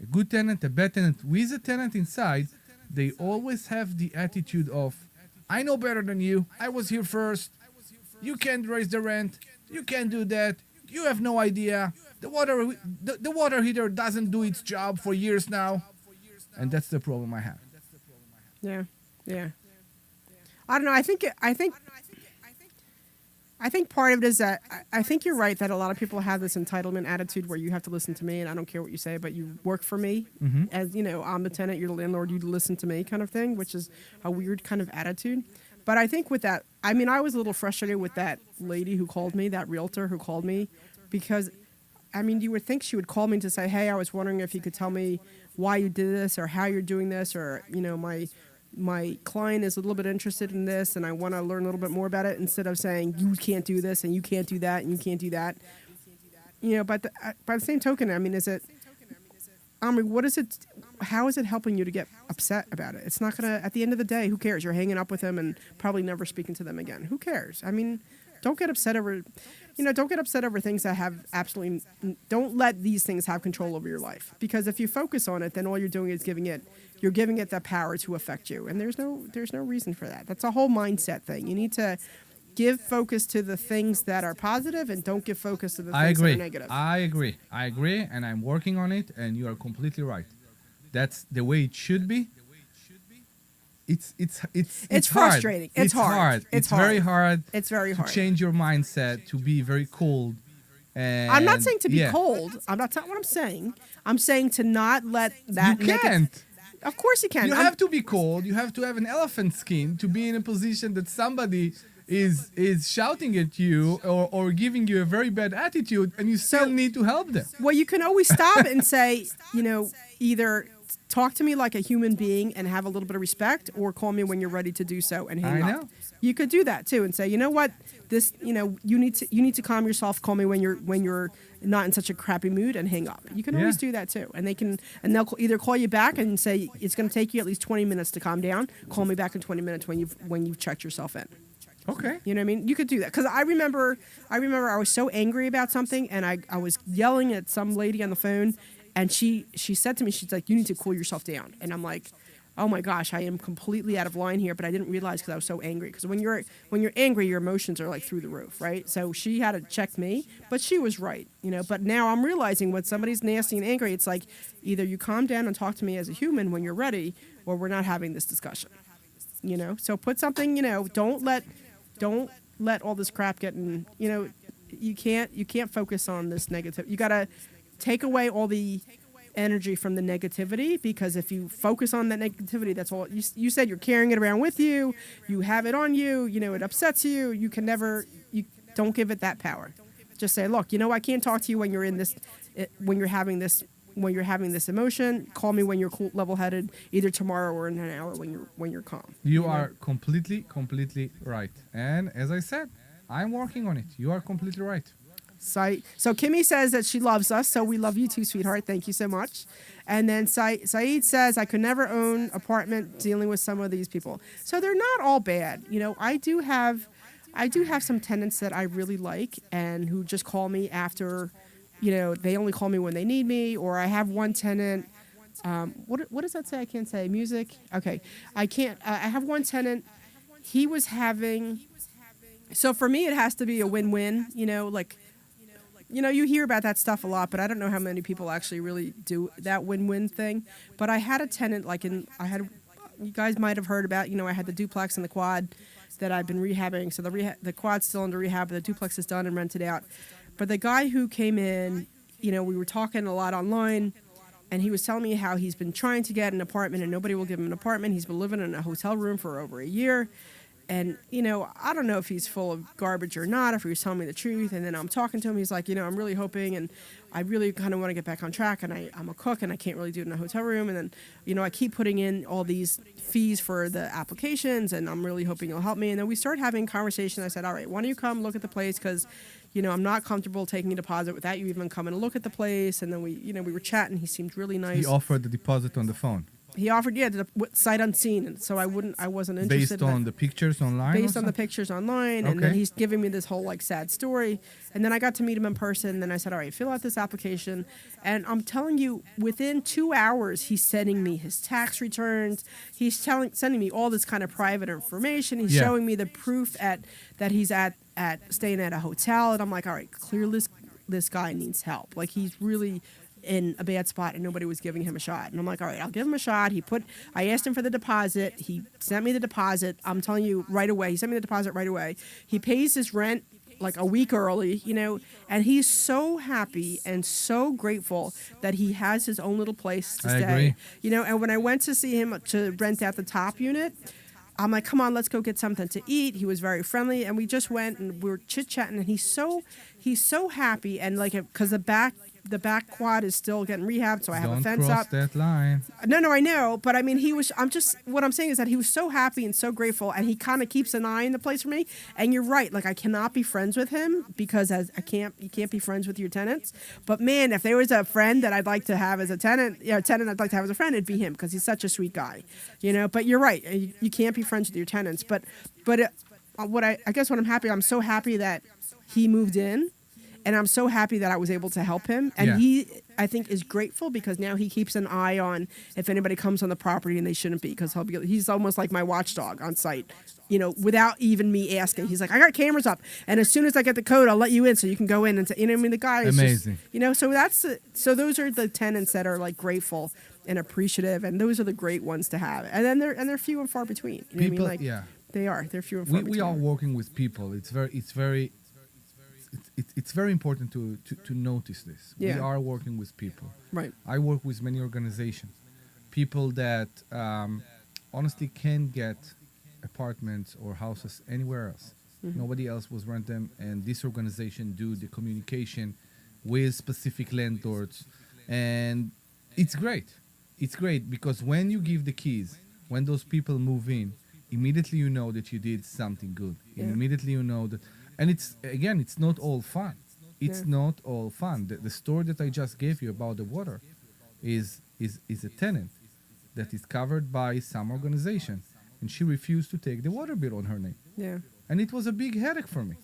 a good tenant, a bad tenant, with a tenant inside, they always have the attitude of, I know better than you. I was here first. You can't raise the rent. You can't do that. You have no idea. The water heater doesn't do its job for years now. And that's the problem I have. Yeah. Yeah. I don't know. I think part of it is that I think you're right that a lot of people have this entitlement attitude where you have to listen to me and I don't care what you say, but you work for me. Mm-hmm. As you know, I'm the tenant, you're the landlord, you listen to me kind of thing, which is a weird kind of attitude. But I think with that, I mean, I was a little frustrated with that lady who called me, that realtor who called me, because, I mean, you would think she would call me to say, hey, I was wondering if you could tell me why you did this or how you're doing this, or, you know, my client is a little bit interested in this and I want to learn a little bit more about it, instead of saying you can't do this and you can't do that and you can't do that. You know, but by the same token, I mean, what is it, how is it helping you to get upset about it? It's not going to, at the end of the day, who cares? You're hanging up with them and probably never speaking to them again. Who cares? I mean, don't get upset over things that have absolutely, don't let these things have control over your life. Because if you focus on it, then all you're doing is giving it that power to affect you. And there's no reason for that. That's a whole mindset thing. You need to give focus to the things that are positive and don't give focus to the things that are negative. I agree, and I'm working on it, and you are completely right. That's the way it should be. It's frustrating. It's hard. It's very hard. It's very hard to change your mindset, to be very cold. And I'm not saying to be cold. That's not what I'm saying. I'm saying to not let that. You can't. Of course you can. You have to be cold. You have to have an elephant skin to be in a position that somebody is shouting at you or giving you a very bad attitude, and you still need to help them. Well, you can always stop and say, you know, either talk to me like a human being and have a little bit of respect, or call me when you're ready to do so and hang up. You could do that too and say, you know what, this, you know, you need to calm yourself. Call me when you're not in such a crappy mood, and hang up. You can always do that too, and they'll either call you back and say it's going to take you at least 20 minutes to calm down. Call me back in 20 minutes when you've checked yourself in. Okay. You know what I mean? You could do that. Because I remember I was so angry about something, and I was yelling at some lady on the phone, and she said to me, she's like, you need to cool yourself down. And I'm like, oh my gosh, I am completely out of line here, but I didn't realize because I was so angry. Because when you're angry, your emotions are like through the roof, right? So she had to check me, but she was right, you know. But now I'm realizing when somebody's nasty and angry, it's like either you calm down and talk to me as a human when you're ready, or we're not having this discussion, you know. So put something, you know, don't let all this crap get in, you know. You can't focus on this negative. You gotta take away all the energy from the negativity, because if you focus on that negativity, that's all you said, you're carrying it around with you, you have it on you, you know, it upsets you, you don't give it that power. Just say, look, you know, I can't talk to you when you're in this, when you're having this emotion. Call me when you're cool, level-headed, either tomorrow or in an hour when you're calm. You are completely right. And as I said, I'm working on it. You are completely right. So Kimmy says that she loves us, so we love you too, sweetheart. Thank you so much. And then Saeed says, I could never own apartment dealing with some of these people. So they're not all bad. You know, I do have some tenants that I really like and who just call me after, you know, they only call me when they need me. Or I have one tenant. What does that say? I can't say music. Okay, I can't. I have one tenant. He was having. So for me, it has to be a win-win. You know, like. You know, you hear about that stuff a lot, but I don't know how many people actually really do that win-win thing. But I had a tenant, you guys might have heard about, you know, I had the duplex and the quad that I've been rehabbing. So the quad's still under rehab, but the duplex is done and rented out. But the guy who came in, you know, we were talking a lot online, and he was telling me how he's been trying to get an apartment and nobody will give him an apartment. He's been living in a hotel room for over a year. And, you know, I don't know if he's full of garbage or not, if he was telling me the truth. And then I'm talking to him. He's like, you know, I'm really hoping and I really kind of want to get back on track. And I'm a cook and I can't really do it in a hotel room. And then, you know, I keep putting in all these fees for the applications and I'm really hoping you'll help me. And then we started having a conversation. I said, all right, why don't you come look at the place? Because, you know, I'm not comfortable taking a deposit without you even coming to look at the place. And then we were chatting. He seemed really nice. He offered the deposit on the phone. He offered, sight unseen, and so I wasn't interested. Based on the pictures online? Based on the pictures online, and then he's giving me this whole like sad story. And then I got to meet him in person, and then I said, all right, fill out this application. And I'm telling you, within 2 hours, he's sending me his tax returns. He's sending me all this kind of private information. He's showing me the proof that he's at staying at a hotel. And I'm like, all right, clearly this guy needs help. Like he's really in a bad spot and nobody was giving him a shot. And I'm like, all right, I'll give him a shot. I asked him for the deposit. He sent me the deposit. I'm telling you right away. He sent me the deposit right away. He pays his rent like a week early, you know, and he's so happy and so grateful that he has his own little place to stay. Agree. You know, and when I went to see him to rent out the top unit, I'm like, come on, let's go get something to eat. He was very friendly, and we just went and we were chit-chatting, and he's so happy, and like, because the back quad is still getting rehabbed, so I have a fence Don't cross up. that line. No, I know, but I mean, what I'm saying is that he was so happy and so grateful, and he kind of keeps an eye on the place for me. And you're right, like I cannot be friends with him because you can't be friends with your tenants. But man, if there was a friend that I'd like to have as a tenant, tenant I'd like to have as a friend, it'd be him because he's such a sweet guy, you know. But you're right, you can't be friends with your tenants. But I guess what I'm so happy that he moved in. And I'm so happy that I was able to help him. And he, I think, is grateful because now he keeps an eye on if anybody comes on the property and they shouldn't be, because he's almost like my watchdog on site, you know, without even me asking. He's like, I got cameras up, and as soon as I get the code, I'll let you in so you can go in and you know what I mean. The guy is amazing. Just, you know, so those are the tenants that are like grateful and appreciative, and those are the great ones to have. And then they're few and far between. You know People, what I mean? Like, they are. They're few and far between. We are working with people. It's very important to notice this. Yeah. We are working with people. Right. I work with many organizations, people that honestly can't get apartments or houses anywhere else. Mm-hmm. Nobody else will rent them, and this organization do the communication with specific landlords, and it's great. It's great because when you give the keys, when those people move in, immediately you know that you did something good. Yeah. Immediately you know that. And it's not all fun. It's not all fun. The story that I just gave you about the water is a tenant that is covered by some organization, and she refused to take the water bill on her name. Yeah. And it was a big headache for me.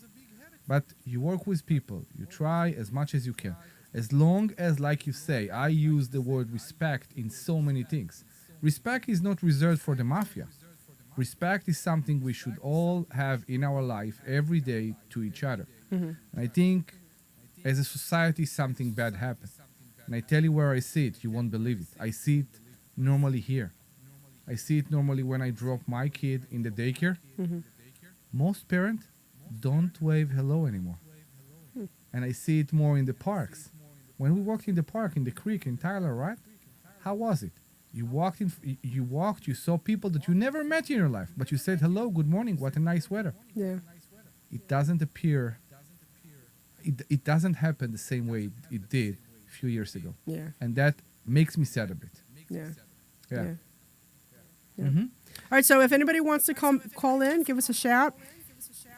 But you work with people. You try as much as you can. As long as, like you say, I use the word respect in so many things. Respect is not reserved for the mafia. Respect is something we should all have in our life every day to each other. Mm-hmm. And I think as a society, something bad happens. And I tell you where I see it, you won't believe it. I see it normally here. I see it normally when I drop my kid in the daycare. Mm-hmm. Most parents don't wave hello anymore. And I see it more in the parks. When we walked in the park, in the creek in Tyler, right? How was it? You walked, you saw people that you never met in your life, but you said, hello, good morning, what a nice weather. Yeah. It doesn't appear, it doesn't happen the same way it did a few years ago. Yeah. And that makes me sad a bit. Yeah. Yeah. All right, so if anybody wants to call in, give us a shout.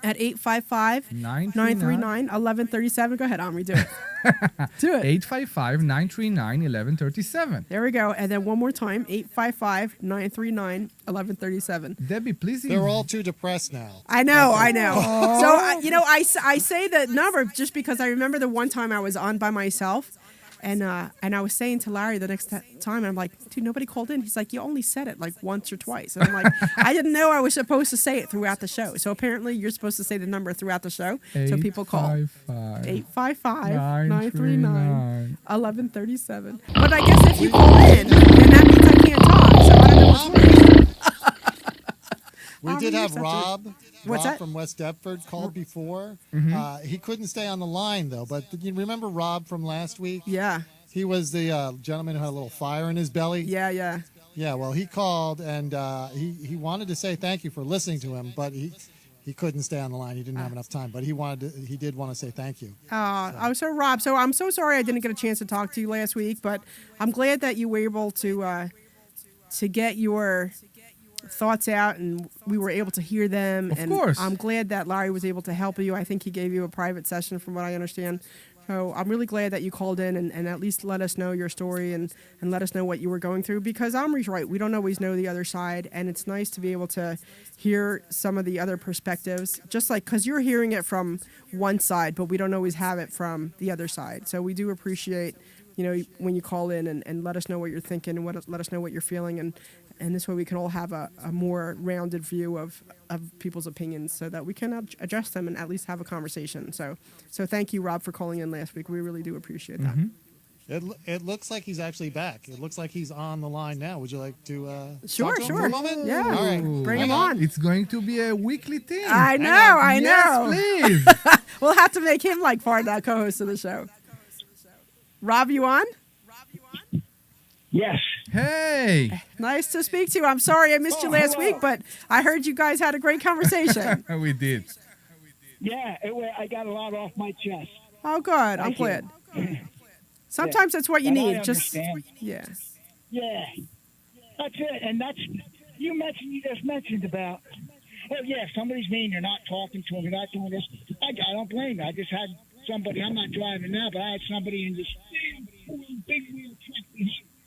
At 855-939-1137. Go ahead, Omri, do it. Do it. 855-939-1137. There we go. And then one more time, 855-939-1137. Debbie, please. They're all too depressed now. I know. So, I say the number just because I remember the one time I was on by myself. And I was saying to Larry the next time, I'm like, dude, nobody called in. He's like, you only said it like once or twice. And I'm like, I didn't know I was supposed to say it throughout the show. So apparently you're supposed to say the number throughout the show. So people call. 855-939-1137. But I guess if you call in, then that means I can't talk. So I don't know what's worse. We did have Rob. What's Rob that? from West Deptford called before. Mm-hmm. He couldn't stay on the line, though. But you remember Rob from last week? Yeah. He was the gentleman who had a little fire in his belly. Yeah. Yeah, well, he called, and he wanted to say thank you for listening to him, but he couldn't stay on the line. He didn't have enough time, but he did want to say thank you. So Rob, I'm so sorry I didn't get a chance to talk to you last week, but I'm glad that you were able to get your thoughts out and we were able to hear them. Of course. I'm glad that Larry was able to help you. I think he gave you a private session from what I understand. So I'm really glad that you called in and at least let us know your story and let us know what you were going through, because Omri's right. We don't always know the other side, and it's nice to be able to hear some of the other perspectives, just like because you're hearing it from one side, but we don't always have it from the other side. So we do appreciate, when you call in and let us know what you're thinking and let us know what you're feeling, and this way we can all have a more rounded view of people's opinions so that we can address them and at least have a conversation. So thank you, Rob, for calling in last week. We really do appreciate that. It looks like he's actually back. It looks like he's on the line now. Would you like to Sure. talk to him for a moment? Yeah. All right. Bring him on. It's going to be a weekly thing. I know. Yes, please. We'll have to make him like part of that co-host of the show. Rob, you on? Yes. Hey. Nice to speak to you. I'm sorry I missed you last week, but I heard you guys had a great conversation. We did. Yeah, I got a lot off my chest. Oh, good. I'm glad. Sometimes that's what you And I need. understand. Yeah. Yeah, that's it. And that's you just mentioned about. Oh yeah, if somebody's mean, you're not talking to them, you're not doing this. I don't blame you. I just had somebody. I'm not driving now, but I had somebody in this big wheel truck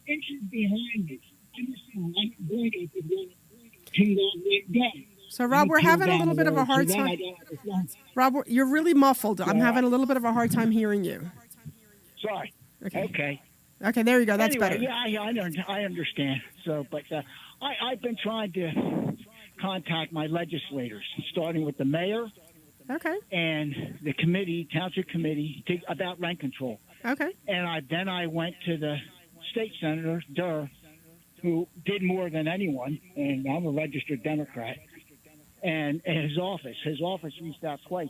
inches behind me. So, Rob, we're having a little bit of a hard time. Rob, you're really muffled. I'm having a little bit of a hard time hearing you. Sorry. Okay. Okay, there you go. That's Anyway, better. Yeah, I understand. So, but I've been trying to contact my legislators, starting with the mayor Okay. and the committee, township committee, about rent control. Okay. And then I went to the state senator, Durr, who did more than anyone, and I'm a registered Democrat, and his office reached out twice.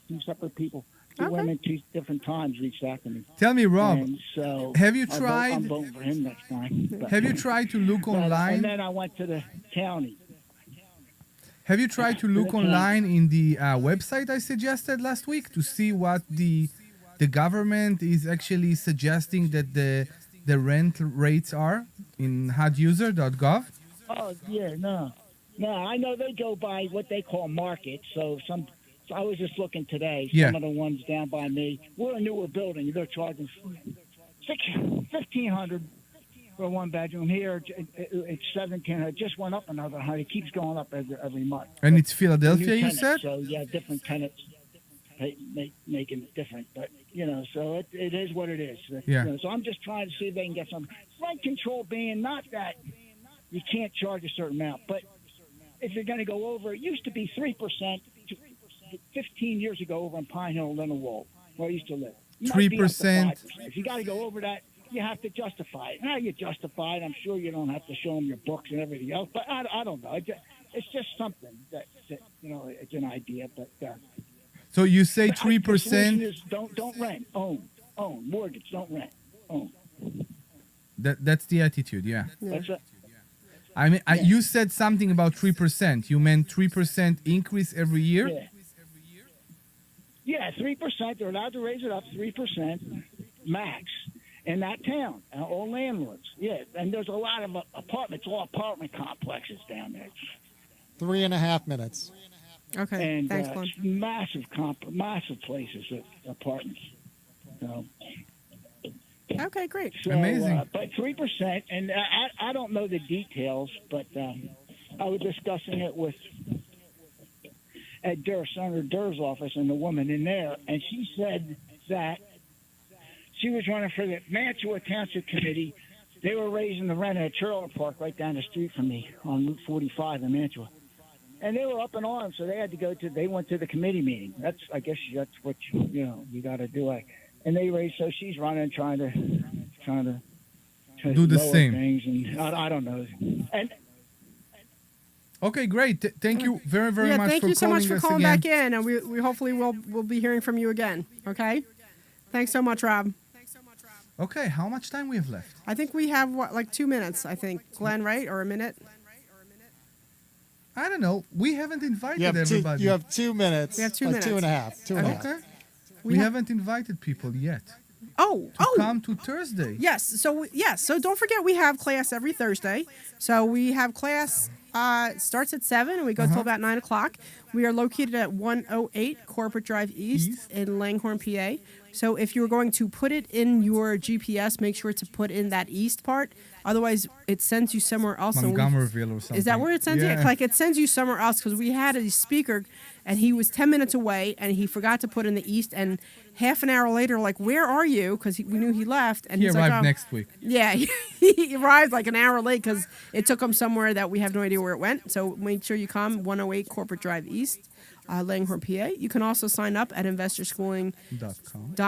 Two separate people, two women, two different times reached out to me. Tell me, Rob, And so have you I'm tried? voting for him next time. But- Have you tried to look And online? then I went to the county. Have you tried to look online in the website I suggested last week to see what the government is actually suggesting that the rent rates are in huduser.gov? Oh yeah, no. I know they go by what they call market. So I was just looking today. Yeah. Some of the ones down by me. We're a newer building. They're charging $1,500 for one bedroom. Here it's $1,700. It just went up another $100. It keeps going up every month. And it's New Philadelphia, you tenants, said? So yeah, different tenants making it different. But so it is what it is. Yeah. So I'm just trying to see if they can get some rent control, being not that you can't charge a certain amount, but if you're going to go over, it used to be 3%. 15 years ago, over on Pine Hill, Lindenwold, where I used to live. 3%. If you got to go over that, you have to justify it. How you justify it? I'm sure you don't have to show them your books and everything else, but I don't know. It's just something that it's an idea. But So you say the solution 3%? is don't rent, own, mortgage, don't rent, own. That's the attitude, yeah. That's it. I mean, you said something about 3%. You meant 3% increase every year? Yeah, 3%. They're allowed to raise it up 3% max in that town. All landlords. Yeah, and there's a lot of apartments, all apartment complexes down there. 3.5 minutes. Okay. And Thanks, Glenn. massive places, apartments. So, Okay, great. so Amazing. But 3%, and I don't know the details, but I was discussing it with at Senator Durr's office and the woman in there, and she said that she was running for the Mantua Township Committee. They were raising the rent at a trailer park right down the street from me on Route 45 in Mantua. And they were up in arms, so they went to the committee meeting. I guess that's what you got to do. And they raised, so she's running, trying to Do the lower same. things, and I don't know. And Okay, great. Thank you very, very Yeah, much thank for you so much calling for us calling again. back in, and we hopefully we'll be hearing from you again. Okay. Thanks so much, Rob. Okay, how much time we have left? I think we have like 2 minutes. I think Glenn, right, or a minute? I don't know. We haven't invited You have, everybody. you have 2 minutes. We have 2 like minutes. 2.5. 2.5. Okay. We We have- haven't invited people yet Oh, to come to Thursday. Yes. So don't forget we have class every Thursday. So we have class starts at 7 and we go till about 9 o'clock. We are located at 108 Corporate Drive East in Langhorne, PA. So if you're going to put it in your GPS, make sure to put in that east part. Otherwise, it sends you somewhere else. and we- Montgomeryville or something. Is that where it sends you? Like it sends you somewhere else because we had a speaker and he was 10 minutes away and he forgot to put in the east. And half an hour later, like, where are you? Because we knew he left. And He he's arrived like, next week. Yeah, he arrived like an hour late because it took him somewhere that we have no idea where it went. So make sure you come 108 Corporate Drive East, Langhorne, PA. You can also sign up at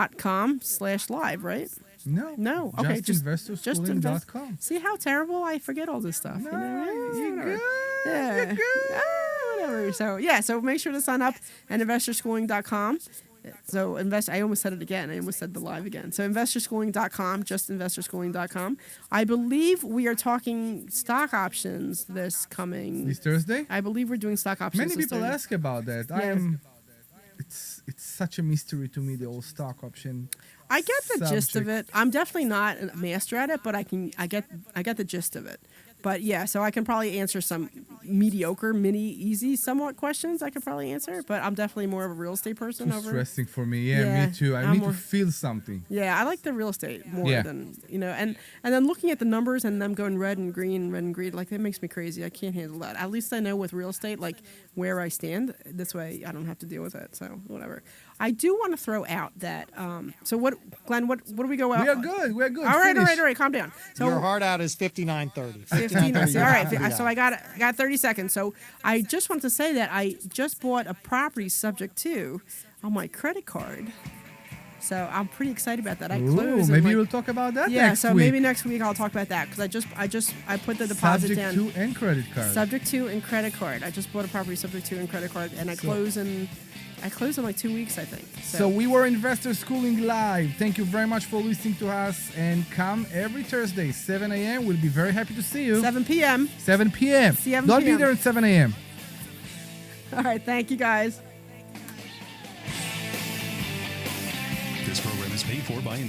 investorschooling.com/live, right? No. No, okay, just investorschooling.com. See how terrible I forget all this stuff. No, you know? you're Whatever. good. Yeah. You're good. Whatever. So make sure to sign up at investorschooling.com. So I almost said it again. I almost said the live again. So investorschooling.com, just investorschooling.com. I believe we are talking stock options this Thursday? I believe we're doing stock options. Many this people Thursday. ask about that. Yeah. It's such a mystery to me, the whole stock option. I get the gist of subject. it. I'm definitely not a master at it, but I get the gist of it. But yeah, so I can probably answer some mediocre, easy, somewhat questions. I could probably answer, but I'm definitely more of a real estate person. Too stressing for me. Yeah, me too. I I'm need more- to feel something. Yeah, I like the real estate more Yeah. than and then looking at the numbers and them going red and green, like that makes me crazy. I can't handle that. At least I know with real estate like where I stand. This way I don't have to deal with it. So whatever. I do want to throw out that. So what, Glenn? What do we go out? We are good. We're good. All right. Finish. Calm down. So Your hard out is 59:30. 15. 59:30, All right. yeah. So I got 30 seconds. So I just want to say that I just bought a property subject to on my credit card. So I'm pretty excited about that. I Ooh, close. in, maybe like- we'll talk about that Yeah. next So week. maybe next week I'll talk about that because I put the deposit Subject down. to and credit card. Subject to and credit card. I just bought a property subject to and credit card, and I close in like 2 weeks, I think. So we were Investor Schooling Live. Thank you very much for listening to us. And come every Thursday, 7 a.m. We'll be very happy to see you. 7 p.m. 7 p.m. 7 Don't be p.m. there at 7 a.m. All right. Thank you, guys. This program is paid for by